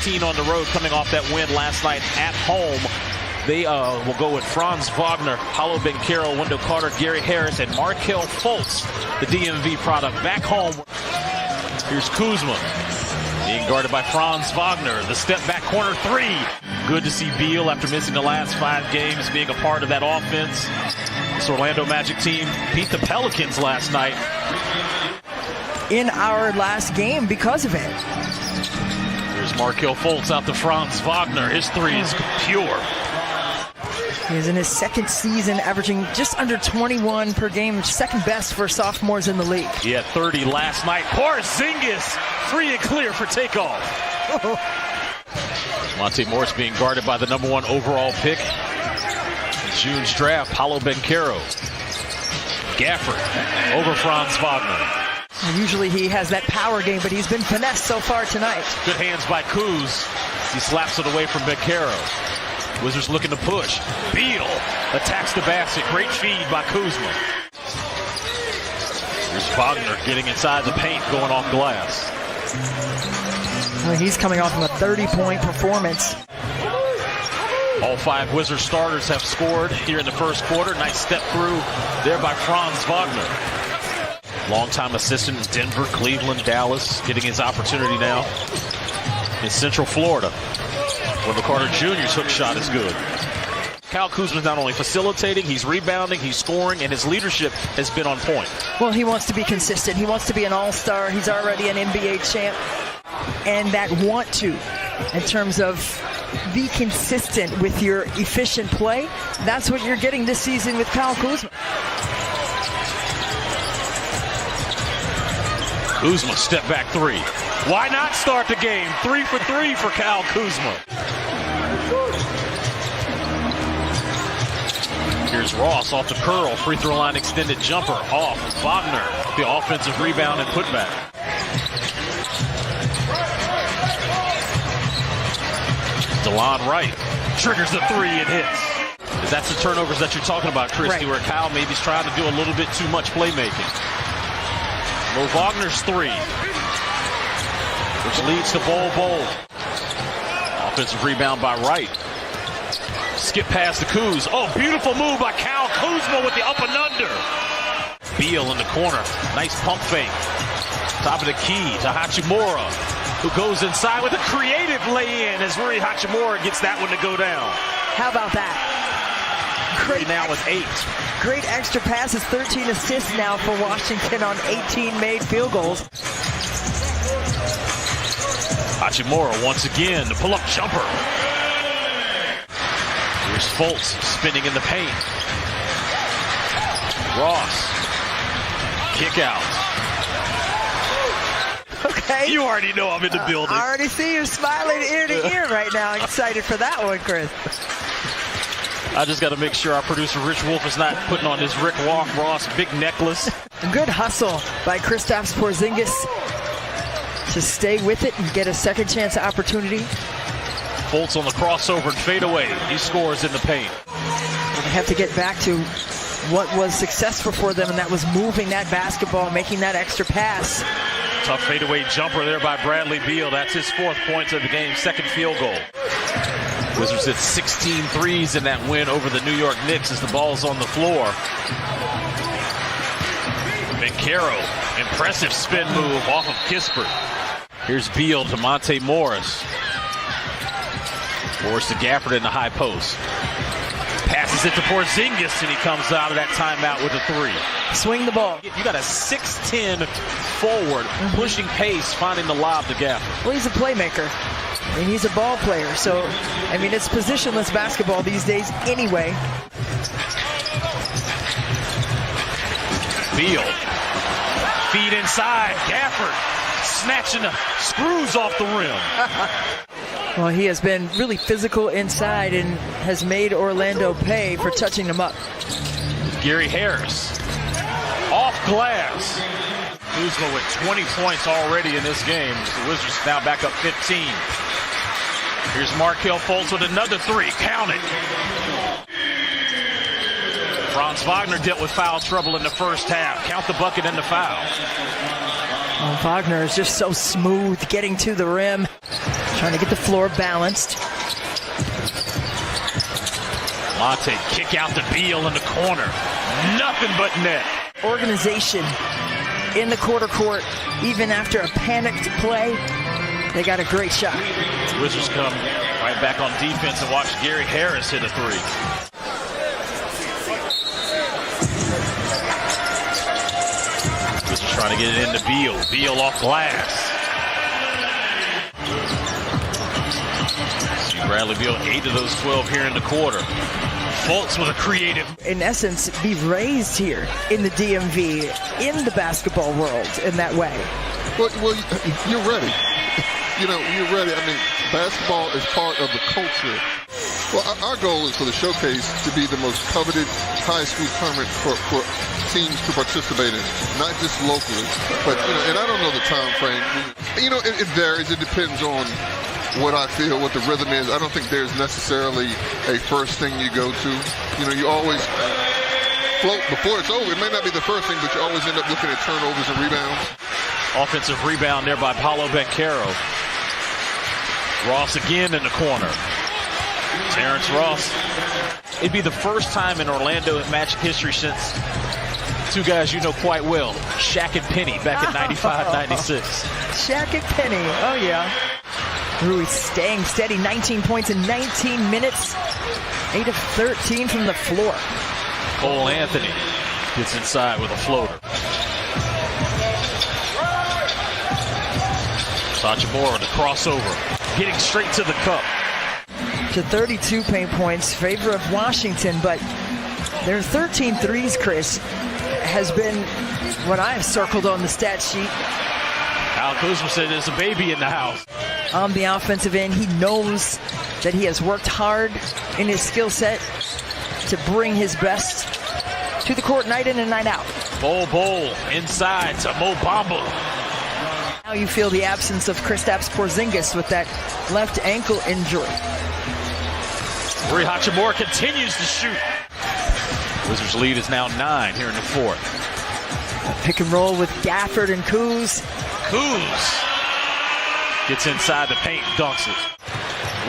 16 on the road coming off that win last night at home. They will go with Franz Wagner, Paolo Banchero, Wendell Carter, Gary Harris, and Markelle Fultz, the DMV product, back home. Here's Kuzma being guarded by Franz Wagner. The step back corner three. Good to see Beal, after missing the last 5 games, being a part of that offense. This Orlando Magic team beat the Pelicans last night. In our last game because of it. Here's Markelle Fultz out to Franz Wagner. His three is pure. He's in his second season, averaging just under 21 per game, second best for sophomores in the league. He had 30 last night. Porzingis, free and clear for takeoff. Monte Morris being guarded by the #1 overall pick in June's draft, Paolo Banchero. Gafford over Franz Wagner. Usually he has that power game, but he's been finessed so far tonight. Good hands by Kuz. He slaps it away from Banchero. Wizards looking to push. Beal attacks the basket. Great feed by Kuzma. Here's Wagner getting inside the paint, going off glass. Well, he's coming off of a 30-point performance. All 5 Wizards starters have scored here in the first quarter. Nice step through there by Franz Wagner. Longtime assistant in Denver, Cleveland, Dallas, getting his opportunity now in Central Florida. Wendell Carter Jr.'s hook shot is good. Kyle Kuzma's not only facilitating, he's rebounding, he's scoring, and his leadership has been on point. Well, he wants to be consistent. He wants to be an all-star. He's already an NBA champ. And that want to, in terms of be consistent with your efficient play, that's what you're getting this season with Kyle Kuzma. Kuzma, step back three. Why not start the game? 3 for 3 for Kyle Kuzma. Here's Ross off the curl. Free throw line extended jumper off. Wagner, the offensive rebound and putback. DeLon Wright triggers the three and hits. That's the turnovers that you're talking about, Christy, where Kyle maybe's trying to do a little bit too much playmaking. Mo Wagner's three, which leads to Bol. Offensive rebound by Wright. Skip past the Kuz. Oh, beautiful move by Kyle Kuzma with the up and under. Beal in the corner. Nice pump fake. Top of the key to Hachimura, who goes inside with a creative lay-in as Rui Hachimura gets that one to go down. How about that? Great now with 8. Great extra passes, 13 assists now for Washington on 18 made field goals. Hachimura once again, the pull-up jumper. Here's Fultz spinning in the paint. Ross, kick out. Okay. You already know I'm in the building. I already see you smiling ear to ear right now. Excited for that one, Chris. I just got to make sure our producer Rich Wolf is not putting on his Rick Ross big necklace. Good hustle by Kristaps Porzingis to stay with it and get a second chance opportunity. Fultz on the crossover and fadeaway. He scores in the paint. They have to get back to what was successful for them, and that was moving that basketball, making that extra pass. Tough fadeaway jumper there by Bradley Beal. That's his 4th point of the game, 2nd field goal. Wizards hit 16 threes in that win over the New York Knicks as the ball's on the floor. Banchero, impressive spin move off of Kispert. Here's Beal to Monte Morris. Morris to Gafford in the high post. Passes it to Porzingis, and he comes out of that timeout with a 3. Swing the ball. You got a 6'10" forward, pushing pace, finding the lob to Gafford. Well, he's a playmaker. I mean, he's a ball player, so, I mean, it's positionless basketball these days anyway. Beal, feed inside, Gafford, snatching the screws off the rim. Well, he has been really physical inside and has made Orlando pay for touching him up. Gary Harris, off glass. Kuzma with 20 points already in this game. The Wizards now back up 15. Here's Markelle Fultz with another 3. Count it. Franz Wagner dealt with foul trouble in the first half. Count the bucket and the foul. Wagner is just so smooth getting to the rim. Trying to get the floor balanced. Monte kick out to Beal in the corner. Nothing but net. Organization in the quarter court, even after a panicked play. They got a great shot. Wizards come right back on defense and watch Gary Harris hit a three. Wizards trying to get it into Beal. Beal off glass. See Bradley Beal 8 of those 12 here in the quarter. Fultz with a creative. In essence, be raised here in the DMV, in the basketball world in that way. Well, you're ready. You're ready. I mean, basketball is part of the culture. Well, our goal is for the showcase to be the most coveted high school tournament for teams to participate in, not just locally, but, and I don't know the time frame. It varies. It depends on what I feel, what the rhythm is. I don't think there's necessarily a first thing you go to. You always float before it's over. It may not be the first thing, but you always end up looking at turnovers and rebounds. Offensive rebound there by Paolo Banchero. Ross again in the corner. Terrence Ross. It'd be the first time in Orlando in Magic history since two guys you know quite well, Shaq and Penny back in 95-96. Shaq and Penny, oh yeah. Rui staying steady, 19 points in 19 minutes, 8 of 13 from the floor. Cole Anthony gets inside with a floater. Hachimura the crossover, getting straight to the cup. To 32 paint points, favor of Washington, but their 13 threes, Chris, has been what I've circled on the stat sheet. Kyle Kuzma said there's a baby in the house. On the offensive end, he knows that he has worked hard in his skill set to bring his best to the court night in and night out. Bol inside to Mo Bamba. Now you feel the absence of Kristaps Porzingis with that left ankle injury. Rui Hachimura continues to shoot. Wizards lead is now 9 here in the fourth. Pick and roll with Gafford and Kuz. Kuz gets inside the paint, dunks it.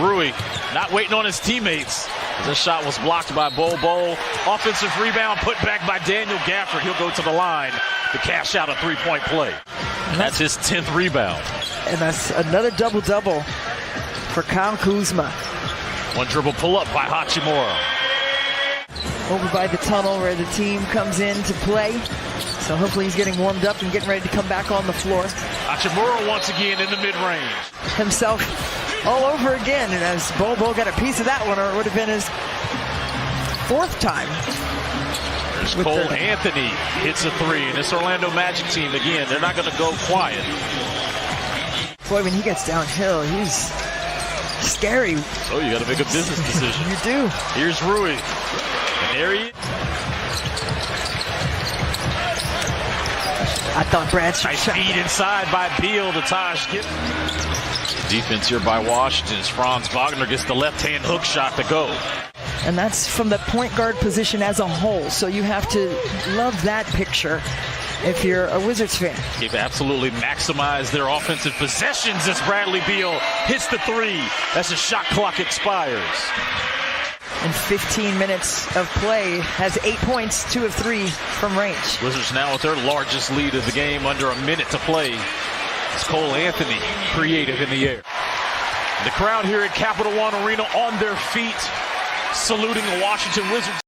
Rui not waiting on his teammates. This shot was blocked by Bol. Offensive rebound put back by Daniel Gafford. He'll go to the line to cash out a three-point play. That's his 10th rebound. And that's another double-double for Kyle Kuzma. One dribble pull-up by Hachimura. Over by the tunnel where the team comes in to play. So hopefully he's getting warmed up and getting ready to come back on the floor. Hachimura once again in the mid-range. Himself all over again. And as Bol got a piece of that one, or it would have been his 4th time. There's Cole Anthony hits a three. And this Orlando Magic team, again, they're not going to go quiet. Boy, when he gets downhill, he's scary. So you got to make a business decision. You do. Here's Rui. And there he is. I thought Bradshaw. Nice feed inside by Beal to Taj Gibson. Defense here by Washington as Franz Wagner gets the left-hand hook shot to go. And that's from the point guard position as a whole. So you have to love that picture if you're a Wizards fan. They've absolutely maximized their offensive possessions as Bradley Beal hits the three as the shot clock expires. In 15 minutes of play, has 8 points, 2 of 3 from range. Wizards now with their largest lead of the game, under a minute to play. It's Cole Anthony, creative in the air. The crowd here at Capital One Arena on their feet, saluting the Washington Wizards.